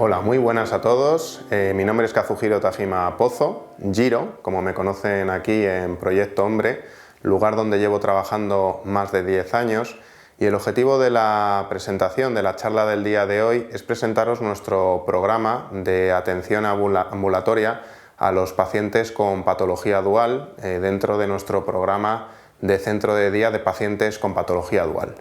Hola, muy buenas a todos. Mi nombre es Kazuhiro Tajima Pozo, Jiro, como me conocen aquí en Proyecto Hombre, lugar donde llevo trabajando más de 10 años, y el objetivo de la presentación de la charla del día de hoy es presentaros nuestro programa de atención ambulatoria a los pacientes con patología dual dentro de nuestro programa de centro de día de pacientes con patología dual.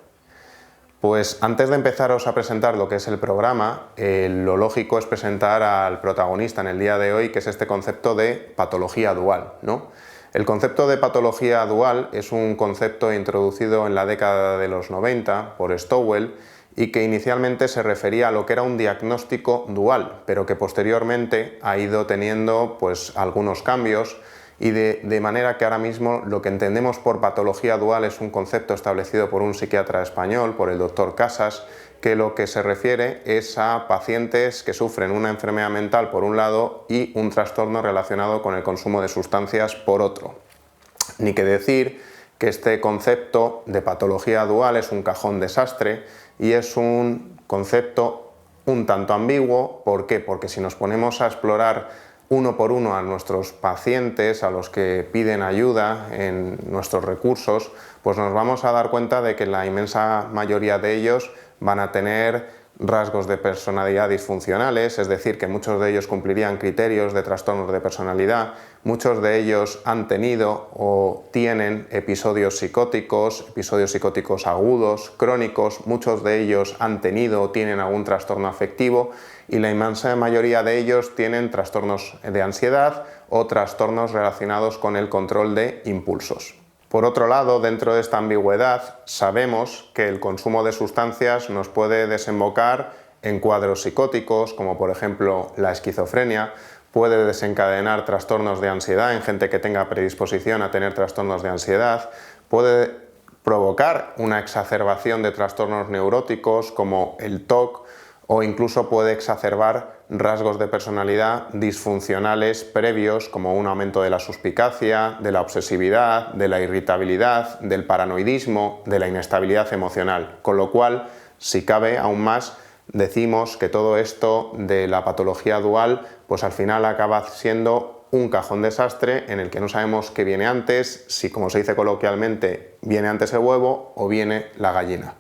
Pues antes de empezaros a presentar lo que es el programa, lo lógico es presentar al protagonista en el día de hoy, que es este concepto de patología dual, ¿no? El concepto de patología dual es un concepto introducido en la década de los 90 por Stowell y que inicialmente se refería a lo que era un diagnóstico dual, pero que posteriormente ha ido teniendo pues algunos cambios y de manera que ahora mismo lo que entendemos por patología dual es un concepto establecido por un psiquiatra español, por el doctor Casas, que lo que se refiere es a pacientes que sufren una enfermedad mental por un lado y un trastorno relacionado con el consumo de sustancias por otro. Ni que decir que este concepto de patología dual es un cajón desastre y es un concepto un tanto ambiguo. ¿Por qué? Porque si nos ponemos a explorar uno por uno a nuestros pacientes, a los que piden ayuda en nuestros recursos, pues nos vamos a dar cuenta de que la inmensa mayoría de ellos van a tener rasgos de personalidad disfuncionales, es decir, que muchos de ellos cumplirían criterios de trastornos de personalidad, muchos de ellos han tenido o tienen episodios psicóticos agudos, crónicos, muchos de ellos han tenido o tienen algún trastorno afectivo y la inmensa mayoría de ellos tienen trastornos de ansiedad o trastornos relacionados con el control de impulsos. Por otro lado, dentro de esta ambigüedad, sabemos que el consumo de sustancias nos puede desembocar en cuadros psicóticos, como por ejemplo la esquizofrenia, puede desencadenar trastornos de ansiedad en gente que tenga predisposición a tener trastornos de ansiedad, puede provocar una exacerbación de trastornos neuróticos como el TOC, o incluso puede exacerbar rasgos de personalidad disfuncionales previos como un aumento de la suspicacia, de la obsesividad, de la irritabilidad, del paranoidismo, de la inestabilidad emocional. Con lo cual, si cabe aún más, decimos que todo esto de la patología dual pues al final acaba siendo un cajón desastre en el que no sabemos qué viene antes, si como se dice coloquialmente viene antes el huevo o viene la gallina.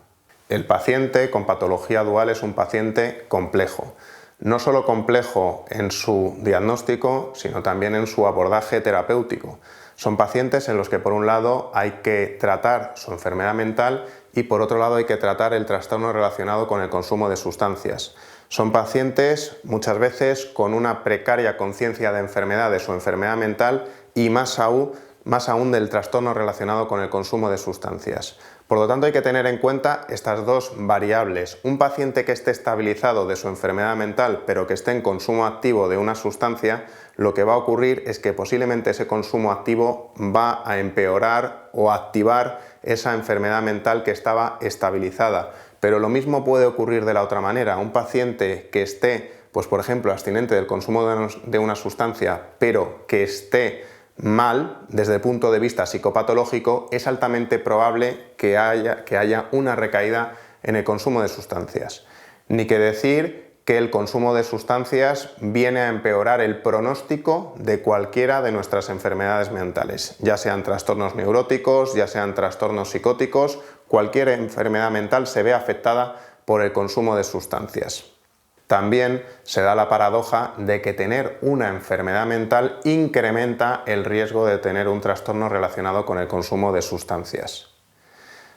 El paciente con patología dual es un paciente complejo, no solo complejo en su diagnóstico, sino también en su abordaje terapéutico. Son pacientes en los que por un lado hay que tratar su enfermedad mental y por otro lado hay que tratar el trastorno relacionado con el consumo de sustancias. Son pacientes muchas veces con una precaria conciencia de enfermedad de su enfermedad mental y más aún del trastorno relacionado con el consumo de sustancias. Por lo tanto, hay que tener en cuenta estas dos variables. Un paciente que esté estabilizado de su enfermedad mental, pero que esté en consumo activo de una sustancia, lo que va a ocurrir es que posiblemente ese consumo activo va a empeorar o activar esa enfermedad mental que estaba estabilizada. Pero lo mismo puede ocurrir de la otra manera. Un paciente que esté, pues por ejemplo, abstinente del consumo de una sustancia, pero que esté mal desde el punto de vista psicopatológico, es altamente probable que haya una recaída en el consumo de sustancias. Ni que decir que el consumo de sustancias viene a empeorar el pronóstico de cualquiera de nuestras enfermedades mentales, ya sean trastornos neuróticos, ya sean trastornos psicóticos, cualquier enfermedad mental se ve afectada por el consumo de sustancias. También se da la paradoja de que tener una enfermedad mental incrementa el riesgo de tener un trastorno relacionado con el consumo de sustancias.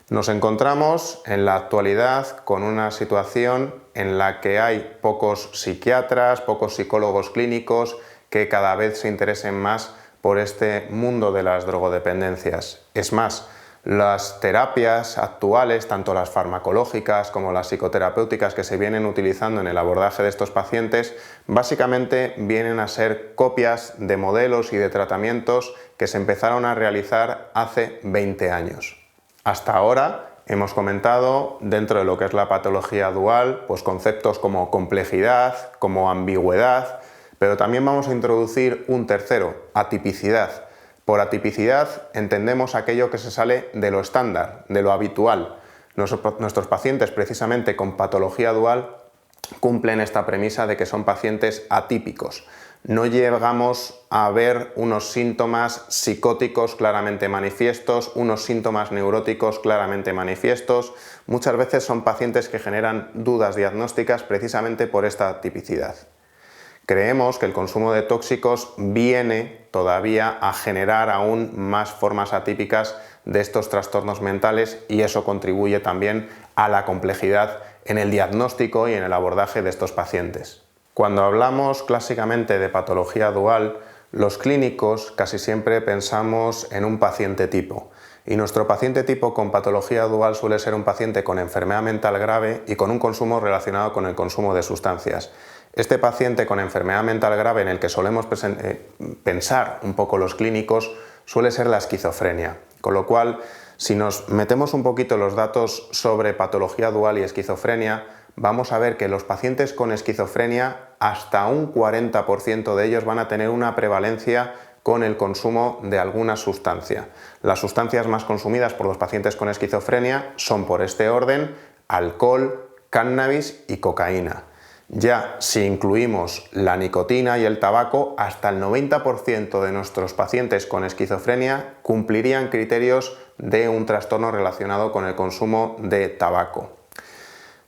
Nos encontramos en la actualidad con una situación en la que hay pocos psiquiatras, pocos psicólogos clínicos que cada vez se interesen más por este mundo de las drogodependencias. Es más, las terapias actuales, tanto las farmacológicas como las psicoterapéuticas que se vienen utilizando en el abordaje de estos pacientes, básicamente vienen a ser copias de modelos y de tratamientos que se empezaron a realizar hace 20 años. Hasta ahora hemos comentado, dentro de lo que es la patología dual, pues conceptos como complejidad, como ambigüedad, pero también vamos a introducir un tercero, atipicidad. Por atipicidad entendemos aquello que se sale de lo estándar, de lo habitual. Nuestros pacientes precisamente con patología dual cumplen esta premisa de que son pacientes atípicos. No llegamos a ver unos síntomas psicóticos claramente manifiestos, unos síntomas neuróticos claramente manifiestos. Muchas veces son pacientes que generan dudas diagnósticas precisamente por esta tipicidad. Creemos que el consumo de tóxicos viene todavía a generar aún más formas atípicas de estos trastornos mentales y eso contribuye también a la complejidad en el diagnóstico y en el abordaje de estos pacientes. Cuando hablamos clásicamente de patología dual, los clínicos casi siempre pensamos en un paciente tipo. Y nuestro paciente tipo con patología dual suele ser un paciente con enfermedad mental grave y con un consumo relacionado con el consumo de sustancias. Este paciente con enfermedad mental grave en el que solemos pensar un poco los clínicos suele ser la esquizofrenia. Con lo cual, si nos metemos un poquito los datos sobre patología dual y esquizofrenia, vamos a ver que los pacientes con esquizofrenia, hasta un 40% de ellos van a tener una prevalencia con el consumo de alguna sustancia. Las sustancias más consumidas por los pacientes con esquizofrenia son por este orden: alcohol, cannabis y cocaína. Ya si incluimos la nicotina y el tabaco, hasta el 90% de nuestros pacientes con esquizofrenia cumplirían criterios de un trastorno relacionado con el consumo de tabaco.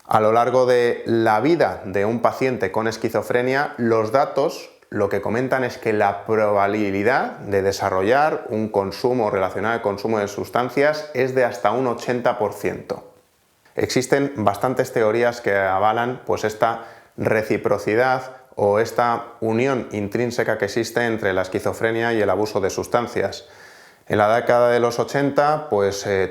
A lo largo de la vida de un paciente con esquizofrenia, los datos lo que comentan es que la probabilidad de desarrollar un consumo relacionado al consumo de sustancias es de hasta un 80%. Existen bastantes teorías que avalan pues esta reciprocidad o esta unión intrínseca que existe entre la esquizofrenia y el abuso de sustancias. En la década de los 80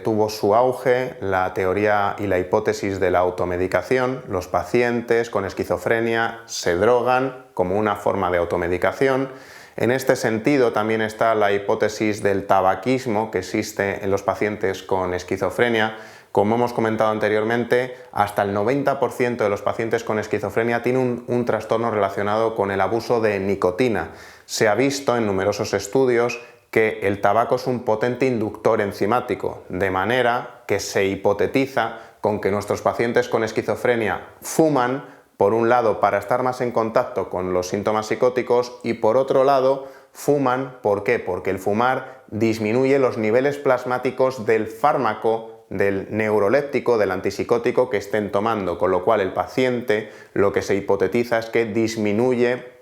tuvo su auge la teoría y la hipótesis de la automedicación. Los pacientes con esquizofrenia se drogan como una forma de automedicación. En este sentido también está la hipótesis del tabaquismo que existe en los pacientes con esquizofrenia. Como hemos comentado anteriormente, hasta el 90% de los pacientes con esquizofrenia tienen un trastorno relacionado con el abuso de nicotina. Se ha visto en numerosos estudios que el tabaco es un potente inductor enzimático, de manera que se hipotetiza con que nuestros pacientes con esquizofrenia fuman, por un lado, para estar más en contacto con los síntomas psicóticos y por otro lado, fuman, ¿por qué? Porque el fumar disminuye los niveles plasmáticos del fármaco, del neuroléptico, del antipsicótico que estén tomando, con lo cual el paciente lo que se hipotetiza es que disminuye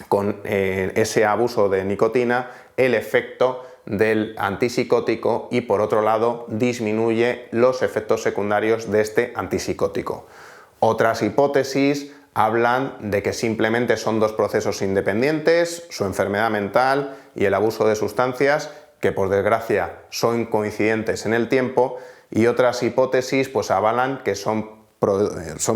con ese abuso de nicotina el efecto del antipsicótico y por otro lado disminuye los efectos secundarios de este antipsicótico. Otras hipótesis hablan de que simplemente son dos procesos independientes, su enfermedad mental y el abuso de sustancias, que por desgracia son coincidentes en el tiempo, y otras hipótesis avalan que son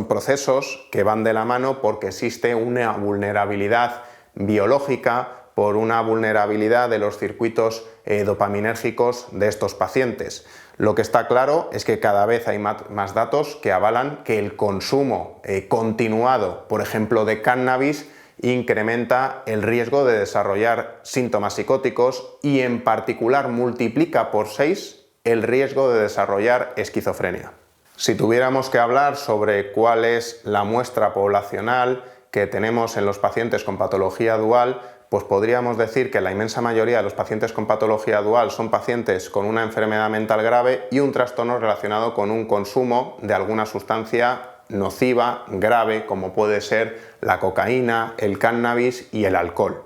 procesos que van de la mano porque existe una vulnerabilidad biológica por una vulnerabilidad de los circuitos dopaminérgicos de estos pacientes. Lo que está claro es que cada vez hay más datos que avalan que el consumo continuado, por ejemplo, de cannabis, incrementa el riesgo de desarrollar síntomas psicóticos y en particular multiplica por 6 el riesgo de desarrollar esquizofrenia. Si tuviéramos que hablar sobre cuál es la muestra poblacional que tenemos en los pacientes con patología dual, pues podríamos decir que la inmensa mayoría de los pacientes con patología dual son pacientes con una enfermedad mental grave y un trastorno relacionado con un consumo de alguna sustancia nociva, grave, como puede ser la cocaína, el cannabis y el alcohol.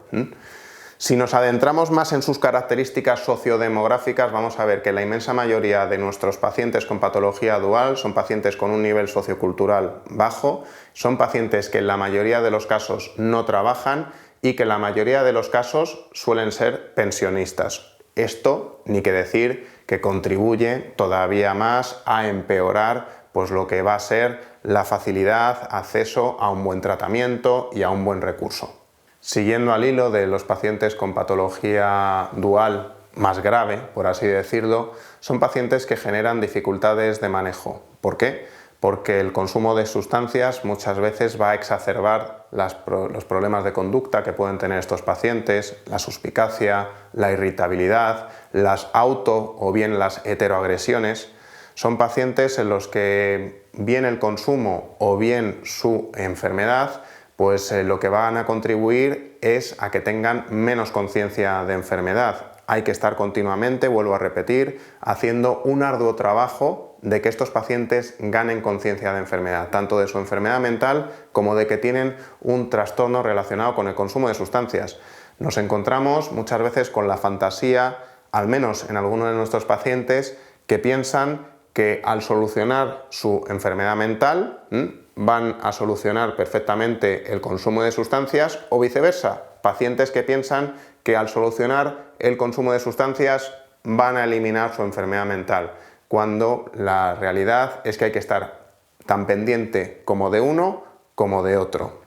Si nos adentramos más en sus características sociodemográficas, vamos a ver que la inmensa mayoría de nuestros pacientes con patología dual son pacientes con un nivel sociocultural bajo, son pacientes que en la mayoría de los casos no trabajan y que en la mayoría de los casos suelen ser pensionistas. Esto, ni que decir, que contribuye todavía más a empeorar lo que va a ser la facilidad, acceso a un buen tratamiento y a un buen recurso. Siguiendo al hilo de los pacientes con patología dual más grave, por así decirlo, son pacientes que generan dificultades de manejo. ¿Por qué? Porque el consumo de sustancias muchas veces va a exacerbar los problemas de conducta que pueden tener estos pacientes, la suspicacia, la irritabilidad, las auto o bien las heteroagresiones. Son pacientes en los que bien el consumo o bien su enfermedad, pues lo que van a contribuir es a que tengan menos conciencia de enfermedad. Hay que estar continuamente, vuelvo a repetir, haciendo un arduo trabajo de que estos pacientes ganen conciencia de enfermedad, tanto de su enfermedad mental como de que tienen un trastorno relacionado con el consumo de sustancias. Nos encontramos muchas veces con la fantasía, al menos en algunos de nuestros pacientes, que piensan que al solucionar su enfermedad mental van a solucionar perfectamente el consumo de sustancias, o viceversa, pacientes que piensan que al solucionar el consumo de sustancias van a eliminar su enfermedad mental, cuando la realidad es que hay que estar tan pendiente como de uno como de otro.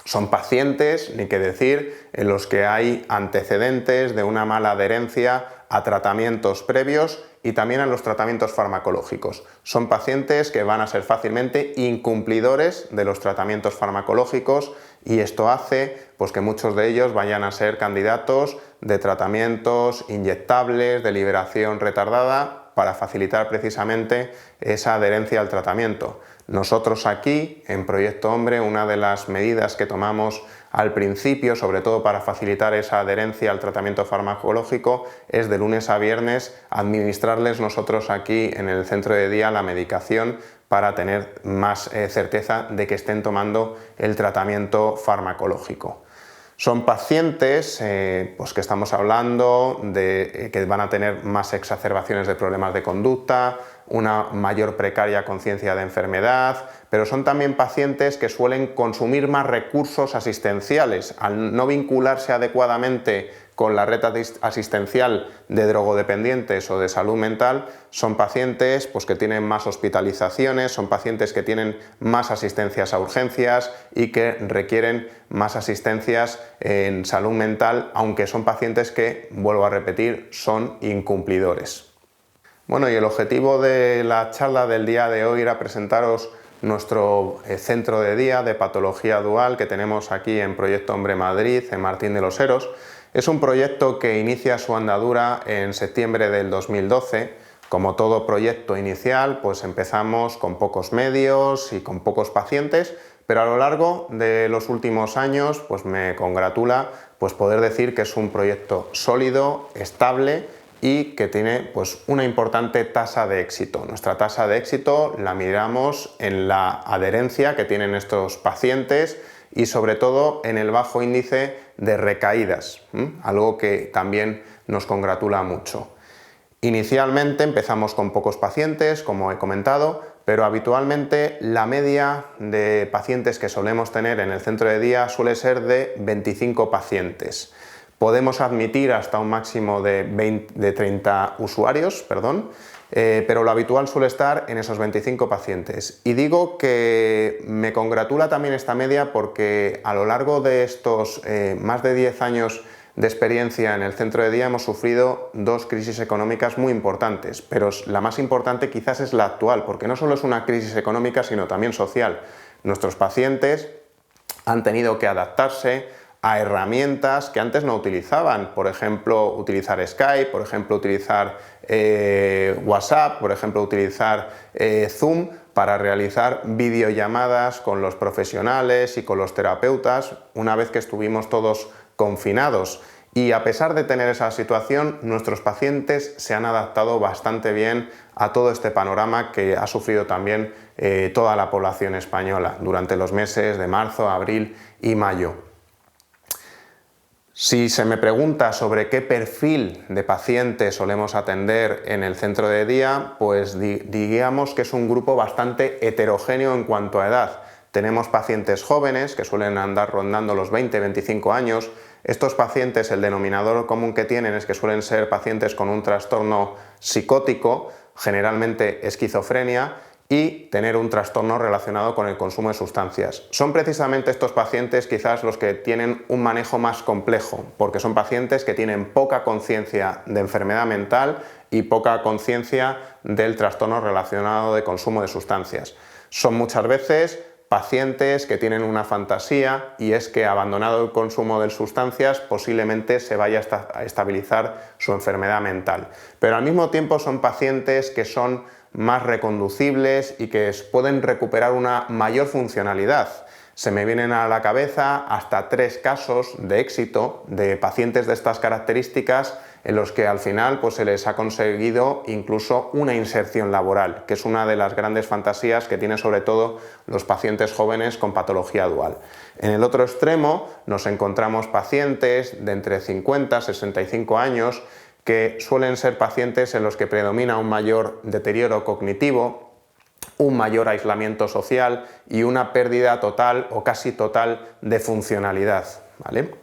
Son pacientes, ni qué decir, en los que hay antecedentes de una mala adherencia a tratamientos previos y también a los tratamientos farmacológicos. Son pacientes que van a ser fácilmente incumplidores de los tratamientos farmacológicos, y esto hace pues, que muchos de ellos vayan a ser candidatos de tratamientos inyectables de liberación retardada para facilitar precisamente esa adherencia al tratamiento. Nosotros aquí, en Proyecto Hombre, una de las medidas que tomamos al principio, sobre todo para facilitar esa adherencia al tratamiento farmacológico, es de lunes a viernes administrarles nosotros aquí en el centro de día la medicación para tener más certeza de que estén tomando el tratamiento farmacológico. Son pacientes pues que estamos hablando de que van a tener más exacerbaciones de problemas de conducta, una mayor precaria conciencia de enfermedad, pero son también pacientes que suelen consumir más recursos asistenciales. Al no vincularse adecuadamente con la red asistencial de drogodependientes o de salud mental, son pacientes pues, que tienen más hospitalizaciones, son pacientes que tienen más asistencias a urgencias y que requieren más asistencias en salud mental, aunque son pacientes que, vuelvo a repetir, son incumplidores. Bueno, y el objetivo de la charla del día de hoy era presentaros nuestro centro de día de patología dual que tenemos aquí en Proyecto Hombre Madrid, en Martín de los Heros. Es un proyecto que inicia su andadura en septiembre del 2012. Como todo proyecto inicial, pues empezamos con pocos medios y con pocos pacientes, pero a lo largo de los últimos años pues me congratula pues poder decir que es un proyecto sólido, estable y que tiene pues una importante tasa de éxito. Nuestra tasa de éxito la miramos en la adherencia que tienen estos pacientes y sobre todo en el bajo índice de recaídas, algo que también nos congratula mucho. Inicialmente empezamos con pocos pacientes, como he comentado, pero habitualmente la media de pacientes que solemos tener en el centro de día suele ser de 25 pacientes. Podemos admitir hasta un máximo de 30 usuarios, pero lo habitual suele estar en esos 25 pacientes. Y digo que me congratula también esta media porque a lo largo de estos más de 10 años de experiencia en el centro de día hemos sufrido dos crisis económicas muy importantes, pero la más importante quizás es la actual, porque no solo es una crisis económica, sino también social. Nuestros pacientes han tenido que adaptarse a herramientas que antes no utilizaban, por ejemplo, utilizar Skype, por ejemplo, utilizar WhatsApp, por ejemplo, utilizar Zoom para realizar videollamadas con los profesionales y con los terapeutas una vez que estuvimos todos confinados. Y a pesar de tener esa situación, nuestros pacientes se han adaptado bastante bien a todo este panorama que ha sufrido también toda la población española durante los meses de marzo, abril y mayo. Si se me pregunta sobre qué perfil de pacientes solemos atender en el centro de día, pues digamos que es un grupo bastante heterogéneo en cuanto a edad. Tenemos pacientes jóvenes que suelen andar rondando los 20-25 años. Estos pacientes, el denominador común que tienen es que suelen ser pacientes con un trastorno psicótico, generalmente esquizofrenia, y tener un trastorno relacionado con el consumo de sustancias. Son precisamente estos pacientes quizás los que tienen un manejo más complejo, porque son pacientes que tienen poca conciencia de enfermedad mental y poca conciencia del trastorno relacionado de consumo de sustancias. Son muchas veces pacientes que tienen una fantasía, y es que abandonado el consumo de sustancias posiblemente se vaya a estabilizar su enfermedad mental. Pero al mismo tiempo son pacientes que son más reconducibles y que pueden recuperar una mayor funcionalidad. Se me vienen a la cabeza hasta 3 casos de éxito de pacientes de estas características en los que al final pues, se les ha conseguido incluso una inserción laboral, que es una de las grandes fantasías que tienen sobre todo los pacientes jóvenes con patología dual. En el otro extremo nos encontramos pacientes de entre 50 y 65 años que suelen ser pacientes en los que predomina un mayor deterioro cognitivo, un mayor aislamiento social y una pérdida total o casi total de funcionalidad, ¿vale?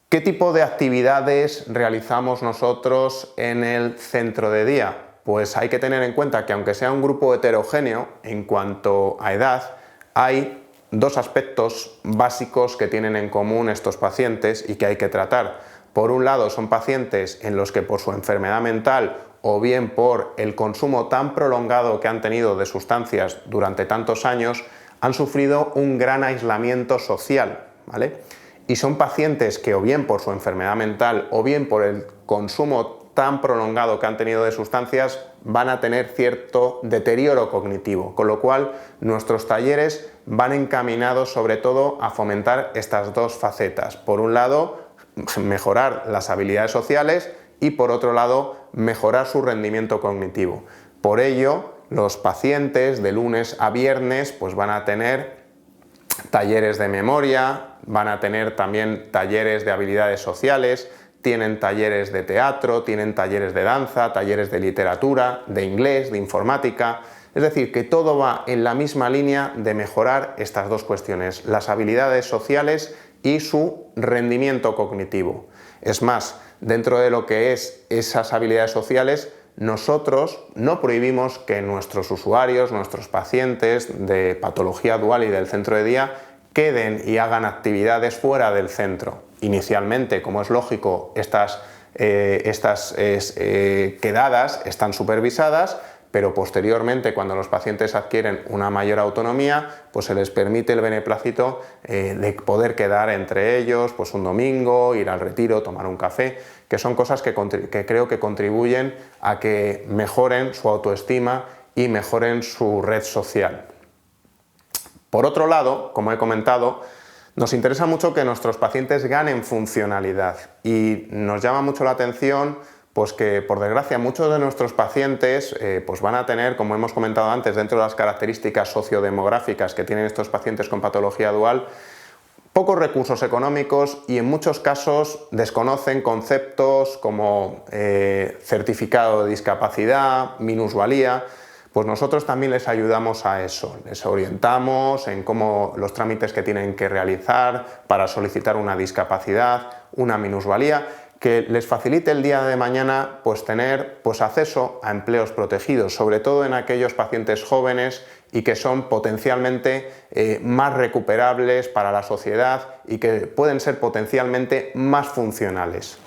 ¿Qué tipo de actividades realizamos nosotros en el centro de día? Pues hay que tener en cuenta que aunque sea un grupo heterogéneo en cuanto a edad, hay 2 aspectos básicos que tienen en común estos pacientes y que hay que tratar. Por un lado, son pacientes en los que por su enfermedad mental o bien por el consumo tan prolongado que han tenido de sustancias durante tantos años, han sufrido un gran aislamiento social, ¿vale? Y son pacientes que o bien por su enfermedad mental o bien por el consumo tan prolongado que han tenido de sustancias van a tener cierto deterioro cognitivo, con lo cual nuestros talleres van encaminados sobre todo a fomentar estas 2 facetas. Por un lado, mejorar las habilidades sociales y por otro lado, mejorar su rendimiento cognitivo. Por ello, los pacientes de lunes a viernes pues van a tener talleres de memoria, van a tener también talleres de habilidades sociales, tienen talleres de teatro, tienen talleres de danza, talleres de literatura, de inglés, de informática. Es decir, que todo va en la misma línea de mejorar estas 2 cuestiones, las habilidades sociales y su rendimiento cognitivo. Es más, dentro de lo que es esas habilidades sociales, nosotros no prohibimos que nuestros usuarios, nuestros pacientes de patología dual y del centro de día queden y hagan actividades fuera del centro. Inicialmente, como es lógico, estas quedadas están supervisadas, pero posteriormente, cuando los pacientes adquieren una mayor autonomía, pues se les permite el beneplácito de poder quedar entre ellos pues un domingo, ir al retiro, tomar un café, que son cosas que creo que contribuyen a que mejoren su autoestima y mejoren su red social. Por otro lado, como he comentado, nos interesa mucho que nuestros pacientes ganen funcionalidad y nos llama mucho la atención pues que, por desgracia, muchos de nuestros pacientes pues van a tener, como hemos comentado antes, dentro de las características sociodemográficas que tienen estos pacientes con patología dual, pocos recursos económicos y en muchos casos desconocen conceptos como certificado de discapacidad, minusvalía. Pues nosotros también les ayudamos a eso, les orientamos en cómo los trámites que tienen que realizar para solicitar una discapacidad, una minusvalía, que les facilite el día de mañana pues tener acceso a empleos protegidos, sobre todo en aquellos pacientes jóvenes y que son potencialmente más recuperables para la sociedad y que pueden ser potencialmente más funcionales.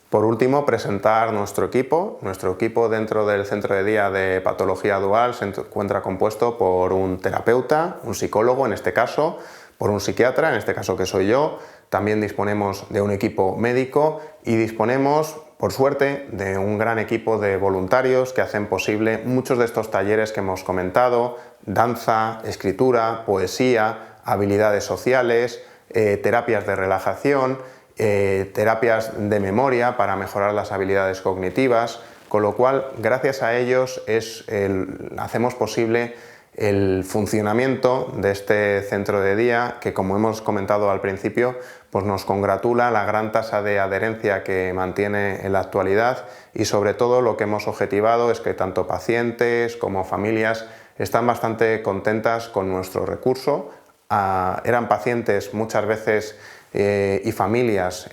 Por último, presentar nuestro equipo. Nuestro equipo dentro del centro de día de patología dual se encuentra compuesto por un terapeuta, un psicólogo en este caso, por un psiquiatra, en este caso que soy yo. También disponemos de un equipo médico y disponemos, por suerte, de un gran equipo de voluntarios que hacen posible muchos de estos talleres que hemos comentado: danza, escritura, poesía, habilidades sociales, terapias de relajación, terapias de memoria para mejorar las habilidades cognitivas, con lo cual, gracias a ellos hacemos posible el funcionamiento de este centro de día que, como hemos comentado al principio, pues nos congratula la gran tasa de adherencia que mantiene en la actualidad y, sobre todo, lo que hemos objetivado es que tanto pacientes como familias están bastante contentas con nuestro recurso. Eran pacientes muchas veces y familias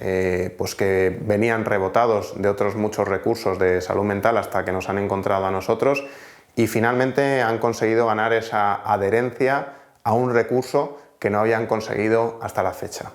pues que venían rebotados de otros muchos recursos de salud mental hasta que nos han encontrado a nosotros y finalmente han conseguido ganar esa adherencia a un recurso que no habían conseguido hasta la fecha.